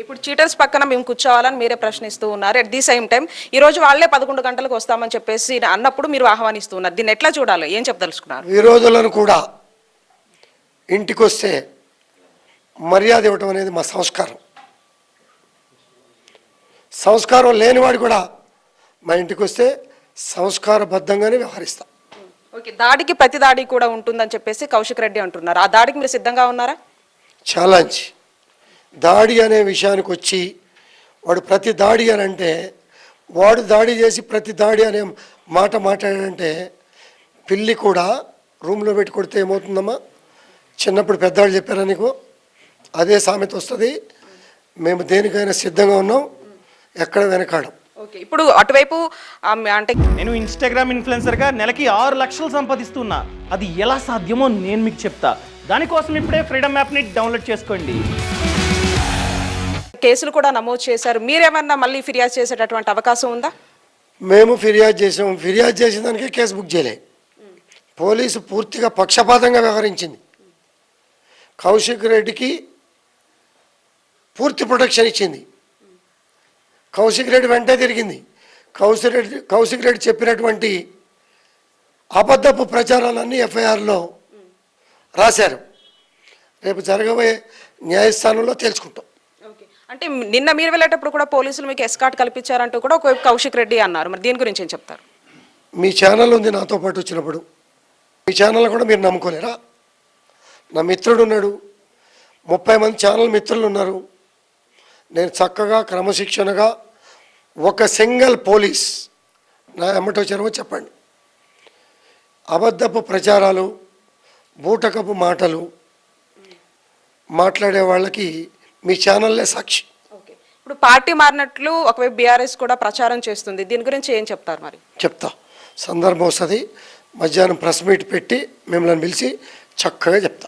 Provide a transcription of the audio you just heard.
ఇప్పుడు చీటర్స్ పక్కన మేము కూర్చోవాలని మీరే ప్రశ్నిస్తూ ఉన్నారు. అట్ ది సేమ్ టైం ఈ రోజు వాళ్ళే 11 గంటలకు వస్తామని చెప్పేసి అన్నప్పుడు మీరు ఆహ్వానిస్తూ ఉన్నారు. దీన్ని ఎట్లా చూడాలి, ఏం చెప్పదలుచుకున్నారు? విరోధులను కూడా ఇంటికి వస్తే మర్యాద ఇవ్వటం అనేది మా సంస్కారం. సంస్కారం లేనివాడు కూడా మా ఇంటికి వస్తే సంస్కారబద్ధంగానే వ్యవహరిస్తాం. ఓకే, దాడికి ప్రతి దాడి కూడా ఉంటుందని చెప్పేసి కౌశిక్ రెడ్డి అంటున్నారు. ఆ దాడికి మీరు సిద్ధంగా ఉన్నారా? ఛాలెంజ్ దాడి అనే విషయానికి వచ్చి వాడు ప్రతి దాడి అని అంటే, వాడు దాడి చేసి ప్రతి దాడి అనే మాట మాట్లాడాడంటే పిల్లి కూడా రూమ్లో పెట్టి కొడితే ఏమవుతుందమ్మా? చిన్నప్పుడు పెద్దవాళ్ళు చెప్పారా నీకు? అదే సామెత వస్తుంది. మేము దేనికైనా సిద్ధంగా ఉన్నాం, ఎక్కడ వెనకాడం. ఓకే, ఇప్పుడు అటువైపు అంటే నేను ఇన్స్టాగ్రామ్ ఇన్ఫ్లుయెన్సర్గా నెలకి 6 లక్షలు సంపాదిస్తున్నా. అది ఎలా సాధ్యమో నేను మీకు చెప్తా. దానికోసం ఇప్పుడే ఫ్రీడమ్ యాప్ని డౌన్లోడ్ చేసుకోండి. కేసులు కూడా నమోదు చేశారు. మీరేమన్నా మళ్ళీ ఫిర్యాదు చేసేటటువంటి అవకాశం ఉందా? మేము ఫిర్యాదు చేసాము. ఫిర్యాదు చేసిన దానికి కేసు బుక్ చేయలే. పోలీసు పూర్తిగా పక్షపాతంగా వ్యవహరించింది. కౌశిక్ రెడ్డికి పూర్తి ప్రొటెక్షన్ ఇచ్చింది. కౌశిక్ రెడ్డి వెంటే తిరిగింది. కౌశిక్ రెడ్డి చెప్పినటువంటి అబద్ధపు ప్రచారాలన్నీ ఎఫ్ఐఆర్లో రాశారు. రేపు జరగబోయే న్యాయస్థానంలో తెలుసుకుంటాం. అంటే నిన్న మీరు వెళ్ళేటప్పుడు కూడా పోలీసులు మీకు ఎస్కాట్ కల్పించారంటూ కూడా ఒకవైపు కౌశిక్ రెడ్డి అన్నారు. మరి దీని గురించి ఏం చెప్తారు? మీ ఛానల్ ఉంది నాతో పాటు వచ్చినప్పుడు. మీ ఛానల్ కూడా మీరు నమ్ముకోలేరా? నా మిత్రుడు ఉన్నాడు, 30 మంది ఛానల్ మిత్రులు ఉన్నారు. నేను చక్కగా క్రమశిక్షణగా ఒక సింగిల్ పోలీస్ నా ఎమ్మటో వచ్చారో చెప్పండి. అబద్ధపు ప్రచారాలు, బూటకపు మాటలు మాట్లాడే వాళ్ళకి మీ ఛానల్లే సాక్షి. ఇప్పుడు పార్టీ మారినట్లు ఒకవైపు బీఆర్ఎస్ కూడా ప్రచారం చేస్తుంది. దీని గురించి ఏం చెప్తారు? మరి చెప్తా, సందర్భం వస్తుంది. మధ్యాహ్నం ప్రెస్ మీట్ పెట్టి మిమ్మల్ని పిలిచి చక్కగా చెప్తా.